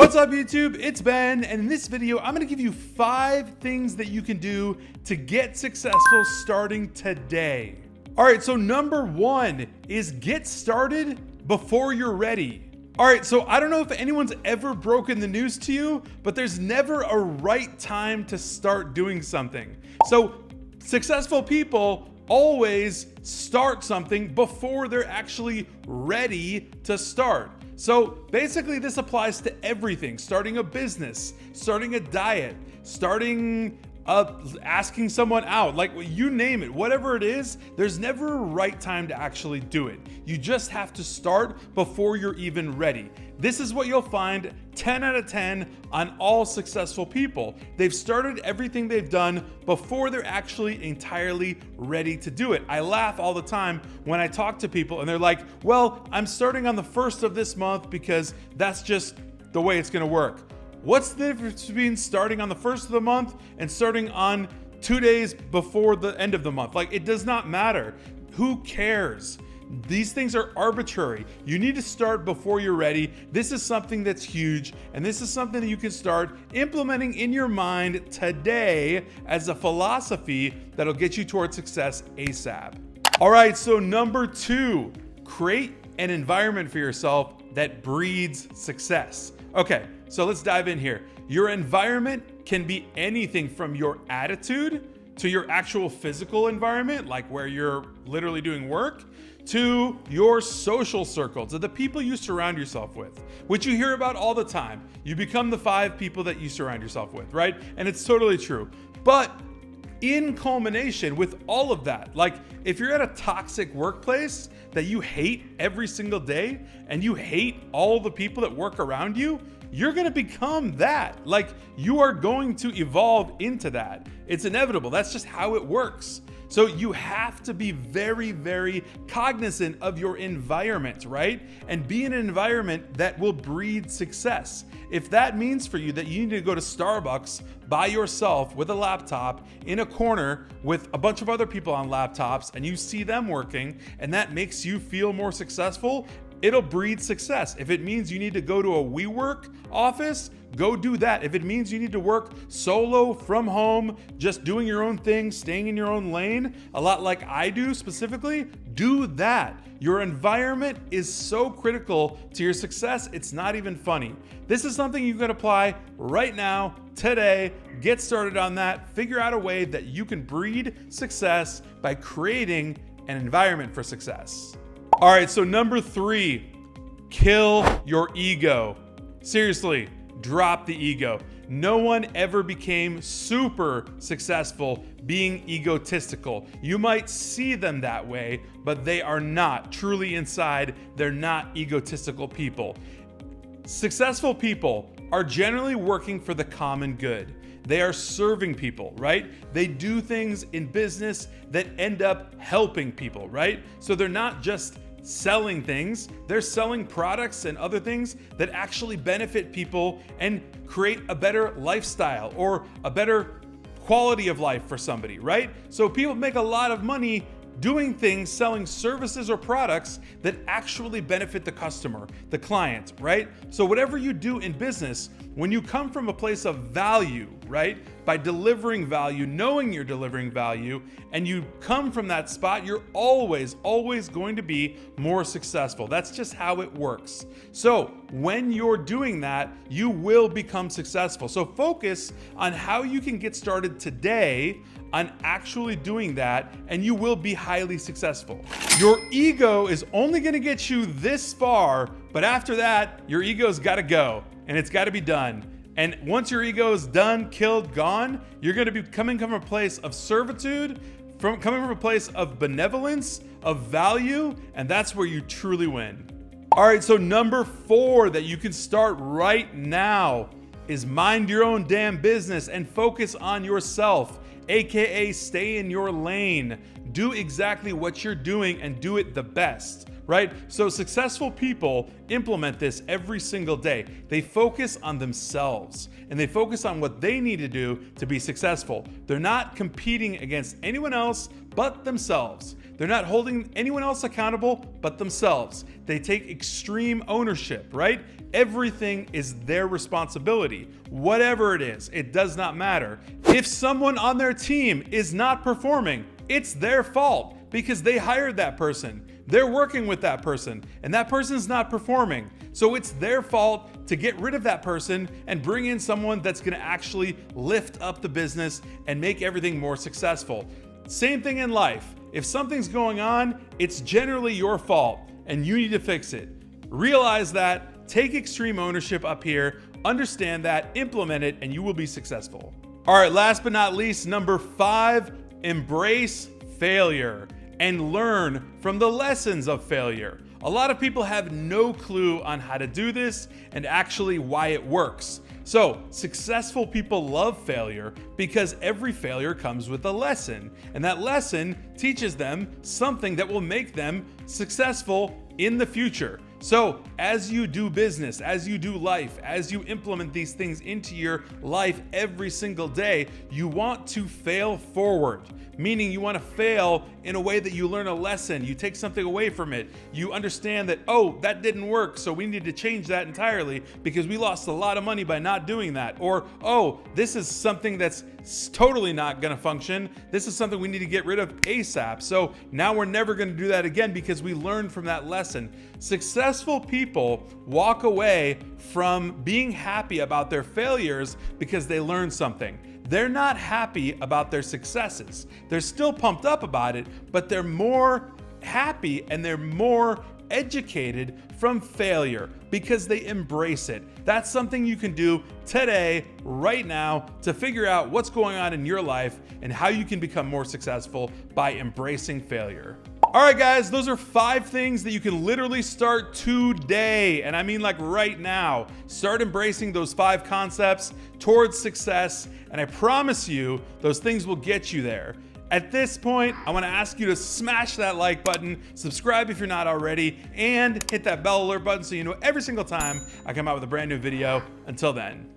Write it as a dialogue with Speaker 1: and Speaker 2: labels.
Speaker 1: What's up YouTube? It's Ben, and in this video, I'm gonna give you 5 things that you can do to get successful starting today. All right, so number 1 is get started before you're ready. All right, so I don't know if anyone's ever broken the news to you, but there's never a right time to start doing something. So successful people always start something before they're actually ready to start. So basically this applies to everything: starting a business, starting a diet, starting asking someone out, like you name it, whatever it is, there's never a right time to actually do it. You just have to start before you're even ready. This is what you'll find 10 out of 10 on all successful people. They've started everything they've done before they're actually entirely ready to do it. I laugh all the time when I talk to people and they're like, well, I'm starting on the 1st of this month because that's just the way it's gonna work. What's the difference between starting on the 1st of the month and starting on 2 days before the end of the month? Like, it does not matter. Who cares? These things are arbitrary. You need to start before you're ready. This is something that's huge, and this is something that you can start implementing in your mind today as a philosophy that'll get you towards success ASAP. All right, so number 2, create an environment for yourself that breeds success. Okay, so let's dive in here. Your environment can be anything from your attitude to your actual physical environment, like where you're literally doing work, to your social circle, to the people you surround yourself with, which you hear about all the time. You become the 5 people that you surround yourself with, right? And it's totally true. But in culmination with all of that, like if you're at a toxic workplace that you hate every single day and you hate all the people that work around you, you're gonna become that. Like, you are going to evolve into that. It's inevitable. That's just how it works. So you have to be very, very cognizant of your environment, right? And be in an environment that will breed success. If that means for you that you need to go to Starbucks by yourself with a laptop in a corner with a bunch of other people on laptops and you see them working and that makes you feel more successful, it'll breed success. If it means you need to go to a WeWork office, go do that. If it means you need to work solo from home, just doing your own thing, staying in your own lane, a lot like I do specifically, do that. Your environment is so critical to your success, it's not even funny. This is something you can apply right now, today. Get started on that. Figure out a way that you can breed success by creating an environment for success. All right, so number 3, kill your ego. Seriously, drop the ego. No one ever became super successful being egotistical. You might see them that way, but they are not. Truly inside, they're not egotistical people. Successful people are generally working for the common good. They are serving people, right? They do things in business that end up helping people, right? So they're not just selling things, they're selling products and other things that actually benefit people and create a better lifestyle or a better quality of life for somebody, right? So people make a lot of money doing things, selling services or products that actually benefit the customer, the client, right? So whatever you do in business, when you come from a place of value, right? By delivering value, knowing you're delivering value, and you come from that spot, you're always going to be more successful. That's just how it works. So when you're doing that, you will become successful. So focus on how you can get started today on actually doing that, and you will be highly successful. Your ego is only gonna get you this far, but after that, your ego's gotta go, and it's gotta be done. And once your ego is done, killed, gone, you're gonna be coming from a place of servitude, coming from a place of benevolence, of value, and that's where you truly win. All right, so number 4 that you can start right now is mind your own damn business and focus on yourself. AKA stay in your lane. Do exactly what you're doing and do it the best, right? So successful people implement this every single day. They focus on themselves and they focus on what they need to do to be successful. They're not competing against anyone else but themselves. They're not holding anyone else accountable but themselves. They take extreme ownership, right? Everything is their responsibility. Whatever it is, it does not matter. If someone on their team is not performing, it's their fault because they hired that person. They're working with that person and that person's not performing. So it's their fault to get rid of that person and bring in someone that's gonna actually lift up the business and make everything more successful. Same thing in life. If something's going on, it's generally your fault and you need to fix it. Realize that, take extreme ownership up here, understand that, implement it, and you will be successful. All right, last but not least, number 5, embrace failure and learn from the lessons of failure. A lot of people have no clue on how to do this and actually why it works. So successful people love failure because every failure comes with a lesson, and that lesson teaches them something that will make them successful in the future. So as you do business, as you do life, as you implement these things into your life every single day, you want to fail forward. Meaning you want to fail in a way that you learn a lesson, you take something away from it, you understand that, oh, that didn't work, so we need to change that entirely because we lost a lot of money by not doing that. Or, oh, this is something that's totally not going to function. This is something we need to get rid of ASAP. So now we're never going to do that again because we learned from that lesson. Successful people walk away from being happy about their failures because they learned something. They're not happy about their successes. They're still pumped up about it, but they're more happy and they're more educated from failure because they embrace it. That's something you can do today, right now, to figure out what's going on in your life and how you can become more successful by embracing failure. All right, guys, those are 5 things that you can literally start today. And I mean like right now. Start embracing those 5 concepts towards success. And I promise you, those things will get you there. At this point, I want to ask you to smash that like button, subscribe if you're not already, and hit that bell alert button so you know every single time I come out with a brand new video. Until then.